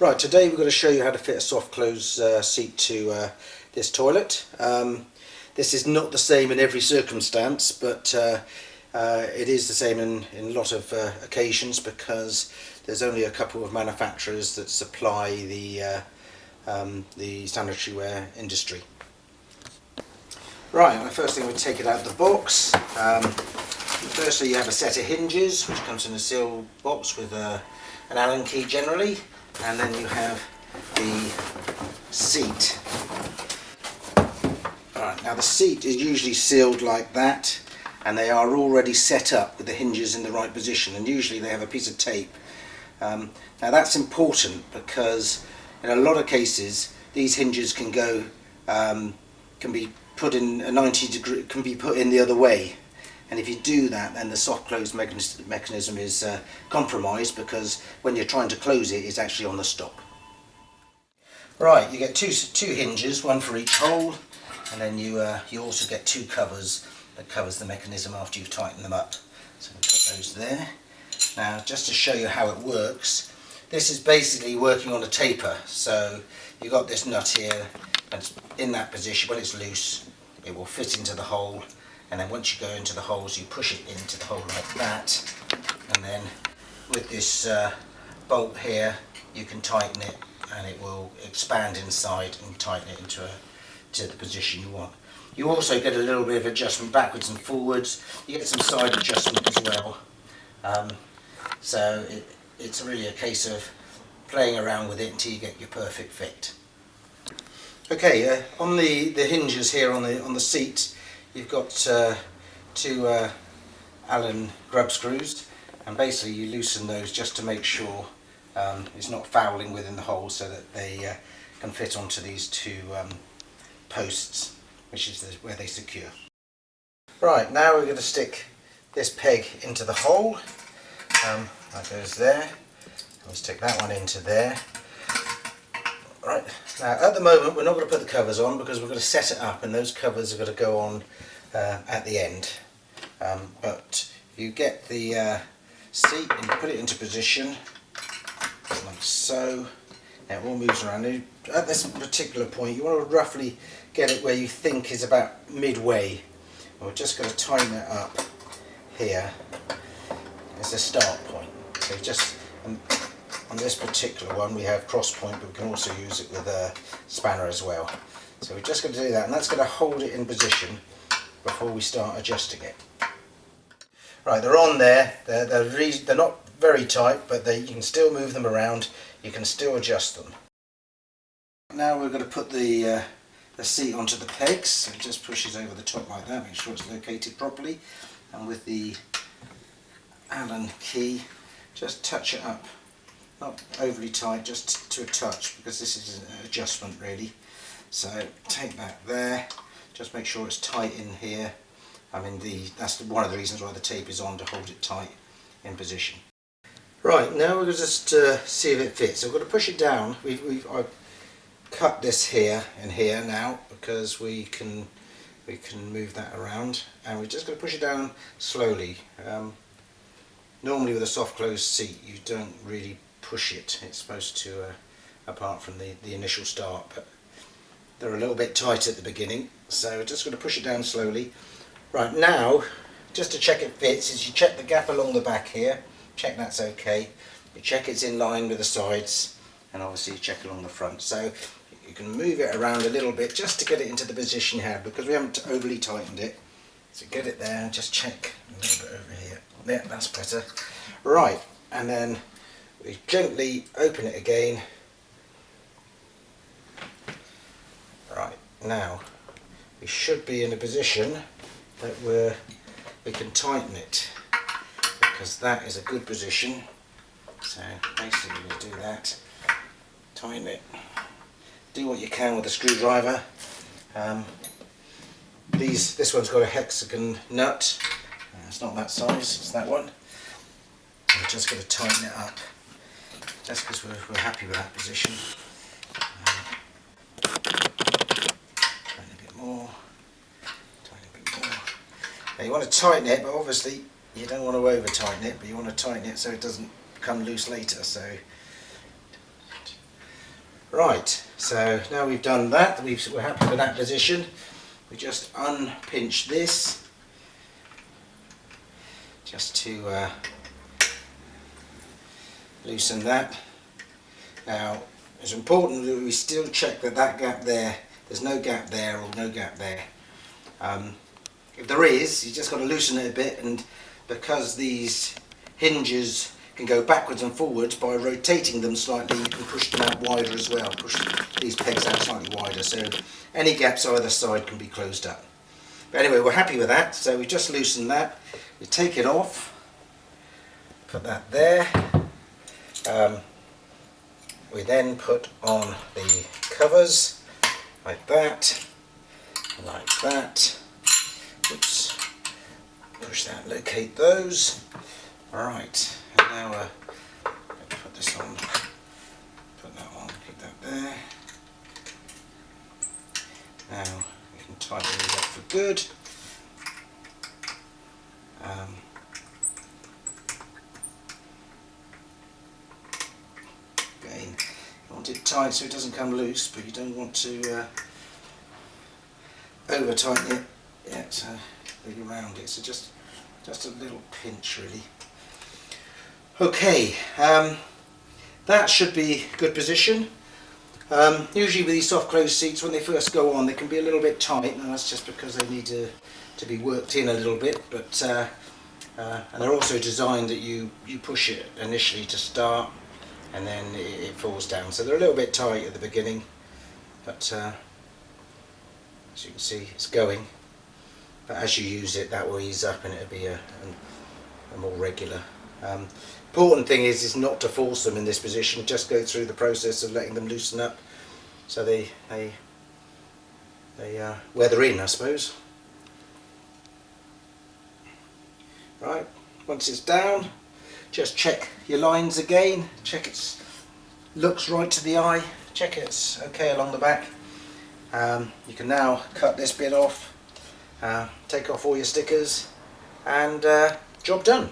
Right, today we're going to show you how to fit a soft close seat to this toilet. This is not the same in every circumstance, but it is the same in a lot of occasions, because there's only a couple of manufacturers that supply the sanitary ware industry. Right, the first thing we take it out of the box. Firstly, you have a set of hinges which comes in a sealed box with an Allen key generally, and then you have the seat. Alright, now the seat is usually sealed like that, and they are already set up with the hinges in the right position, and usually they have a piece of tape. Now that's important because in a lot of cases these hinges can go can be put in a 90 degree, can be put in the other way, and if you do that, then the soft close mechanism is compromised, because when you're trying to close it, it's actually on the stop. Right, you get two hinges, one for each hole, and then you also get two covers that covers the mechanism after you've tightened them up. So we'll put those there. Now, just to show you how it works, this is basically working on a taper. So you've got this nut here, and it's in that position. When it's loose, it will fit into the hole, and then once you go into the holes, you push it into the hole like that, and then with this bolt here, you can tighten it, and it will expand inside and tighten it to the position you want. You also get a little bit of adjustment backwards and forwards. You get some side adjustment as well. So it's really a case of playing around with it until you get your perfect fit. Okay, on the hinges here on the seat, you've got two Allen grub screws, and basically you loosen those just to make sure it's not fouling within the hole, so that they can fit onto these two posts, which is where they secure. Right, now we're going to stick this peg into the hole. That goes there. We'll stick that one into there. Right, now at the moment we're not going to put the covers on, because we're going to set it up, and those covers are going to go on at the end. But you get the seat and you put it into position like so. Now it all moves around. At this particular point you want to roughly get it where you think is about midway, and we're just going to tighten it up here as the start point. So just on this particular one we have cross point, but we can also use it with a spanner as well. So we're just going to do that, and that's going to hold it in position before we start adjusting it. Right, they're on there. They're not very tight, but you can still move them around. You can still adjust them. Now we're going to put the seat onto the pegs. So it just pushes over the top like that. Make sure it's located properly, and with the Allen key, just touch it up. Not overly tight, just to a touch, because this is an adjustment really. So take that there. Just make sure it's tight in here. I mean, that's one of the reasons why the tape is on, to hold it tight in position. Right, now we're going to just see if it fits. So we're going to push it down. I've cut this here and here now, because we can move that around, and we're just going to push it down slowly. Normally with a soft closed seat you don't really push it. It's supposed to, apart from the initial start, but they're a little bit tight at the beginning, so we're just going to push it down slowly. Right, now just to check it fits, is you check the gap along the back here, check that's okay, you check it's in line with the sides, and obviously you check along the front. So you can move it around a little bit just to get it into the position you had, because we haven't overly tightened it. So get it there and just check a little bit over here. Yeah, that's better. Right, and then we gently open it again. Right, now we should be in a position that we can tighten it, because that is a good position. So basically we'll do that, tighten it, do what you can with a screwdriver. This one's got a hexagon nut. It's not that size, it's that one. We're just going to tighten it up, just because we're happy with that position. Tighten a bit more, tighten a bit more. Now you want to tighten it, but obviously you don't want to over tighten it, but you want to tighten it so it doesn't come loose later. So Right, so now we've done that, we're happy with that position. We just unpinch this just to loosen that. Now it's important that we still check that gap there, there's no gap there or no gap there. If there is, you just got to loosen it a bit, and because these hinges can go backwards and forwards, by rotating them slightly you can push them out wider as well, push these pegs out slightly wider, so any gaps either side can be closed up. But anyway, we're happy with that, so we just loosen that, we take it off, put that there, we then put on the covers like that, oops, push that, locate those. Alright, and now put this on, put that on, keep that there. Now we can tighten these up for good. Again, you want it tight so it doesn't come loose, but you don't want to over tighten it yet, really around it, so just a little pinch really. Okay, that should be good position. Usually with these soft close seats, when they first go on, they can be a little bit tight, and that's just because they need to be worked in a little bit. But and they're also designed that you push it initially to start, and then it falls down. So they're a little bit tight at the beginning, but as you can see, it's going. But as you use it, that will ease up, and it'll be a more regular. Important thing is not to force them in this position, just go through the process of letting them loosen up so they weather in, I suppose. Right, once it's down, just check your lines again, check it looks right to the eye, check it's okay along the back. You can now cut this bit off, take off all your stickers, and job done.